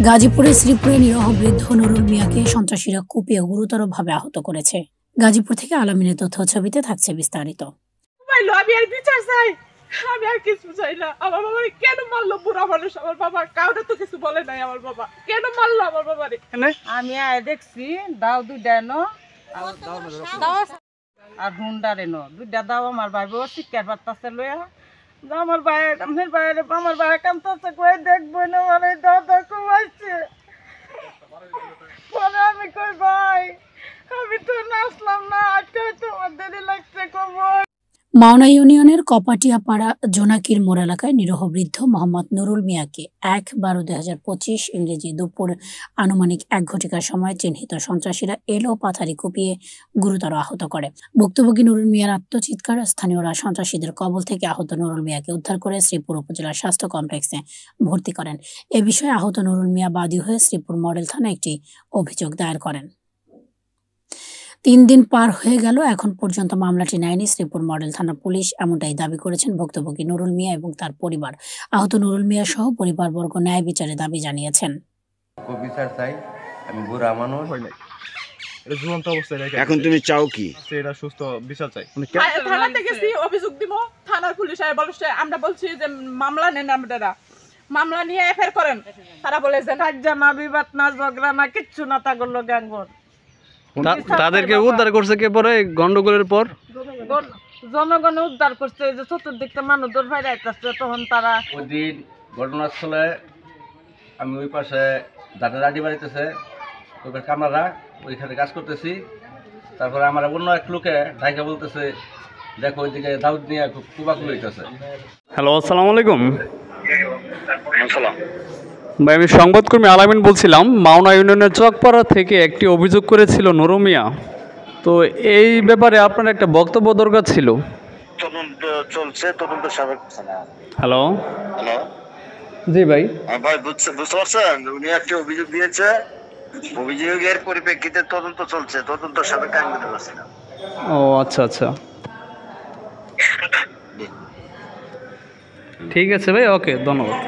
গাজীপুরে শ্রীপুরে নিরীহ বৃদ্ধ নুরুল মিয়াকে সন্ত্রাসীরা কুপিয়ে গুরুতরভাবে আহত করেছে। গাজীপুর থেকে আলামিনের তথ্য ছবিতে থাকছে বিস্তারিত। আমি আর বিচার চাই, আমি আর কিছু চাই না। আমার বাবারে কেন মারলো বুড়া মানুষ? আমার বাবা কাউকে তো কিছু বলে নাই। আমার বাবা কেন মারলো আমার বাবারে? আমি দেখছি দাও দুইটা এনো আর হুন্ডার এনো দুইটা দাও। আমার ভাই বউ শিক্ষার পারতাছে লইয়া আমার ভাইয়ের আমার ভাইয়ের আমার ভাই কামতাছে কই দেখবো না মানে দাদা কমাইছে। পরে আমি কই ভাই আমি তো নাচলাম না, আজকে তোমার দেরি লাগছে কবর। মাওনা ইউনিয়নের কপাটিয়াপাড়া জোনাকির মোড় এলাকায় নিরীহ বৃদ্ধ মোহাম্মদ নুরুল মিয়াকে ১/১২/২০২৫ ইংরেজি দুপুর আনুমানিক ১ ঘটিকার সময় চিহ্নিত সন্ত্রাসীরা এলো পাথারি কুপিয়ে গুরুতর আহত করে। ভুক্তভোগী নুরুল মিয়ার আত্মচিৎকার স্থানীয়রা সন্ত্রাসীদের কবল থেকে আহত নুরুল মিয়াকে উদ্ধার করে শ্রীপুর উপজেলা স্বাস্থ্য কমপ্লেক্সে ভর্তি করেন। এ বিষয়ে আহত নুরুল মিয়া বাদী হয়ে শ্রীপুর মডেল থানায় একটি অভিযোগ দায়ের করেন। ৩ দিন পার হয়ে গেল, এখন পর্যন্ত মামলাটি নেয়নি শ্রীপুর মডেল থানা পুলিশ, এমনটাই দাবি করেছেন ভুক্তভোগী নুরুল মিয়া এবং তার পরিবার। আহত নুরুল মিয়া সহ পরিবারবর্গ ন্যায় বিচারের দাবি জানিয়েছেন। বিচার চাই, আমি বুড়া মানুষ। এখন তুমি চাও কি? সেটা সুস্থ বিচার চাই। থানাতে গেছি অভিযোগ দিব, থানার পুলিশ বলছে আমরা বলছি যে মামলা নেন, আপনারা মামলা নিয়ে এফআইআর করেন। তারা বলে যে না বিবাদ না ঝগড়া না কিচ্ছু না, তা করলো গ্যাংগর। তাদেরকে উদ্ধার করছে কে পরে গন্ডগোলের পর? জনগণ উদ্ধার করছে, যে চতুর্দিকটা মানুষ দৌড় ফাইরে আইতাছে। তখন তারা ওই দিন ঘটনাস্থলে আমি ওই পাশে দাদা দাদি বাড়িতেছে, ওই পাশে কামরারা ওইখানে কাজ করতেছি। তারপরে আমার অন্য এক লোকে ঢাকা বলতেছে দেখো ওইদিকে দাউদ নিয়ে খুব কুবাকুল হইতেছে। হ্যালো, আসসালামু আলাইকুম ভাই, আমি সংবাদকর্মী আলামিন বলছিলাম। মাওনা ইউনিয়নের চকপাড়া থেকে একটি অভিযোগ করেছিল নুরুল মিয়া, তো এই ব্যাপারে আপনার একটা বক্তব্য দরকার ছিল। তদন্ত চলছে, তদন্ত সাবেক। হ্যালো হ্যালো, জি ভাই। ভাই বুঝতে পারছেন, উনি একটা অভিযোগ দিয়েছে, অভিযোগের পরিপ্রেক্ষিতে তদন্ত চলছে, তদন্ত সাবেক আইন করতে পারছি না। ও আচ্ছা আচ্ছা, ঠিক আছে ভাই, ওকে, ধন্যবাদ।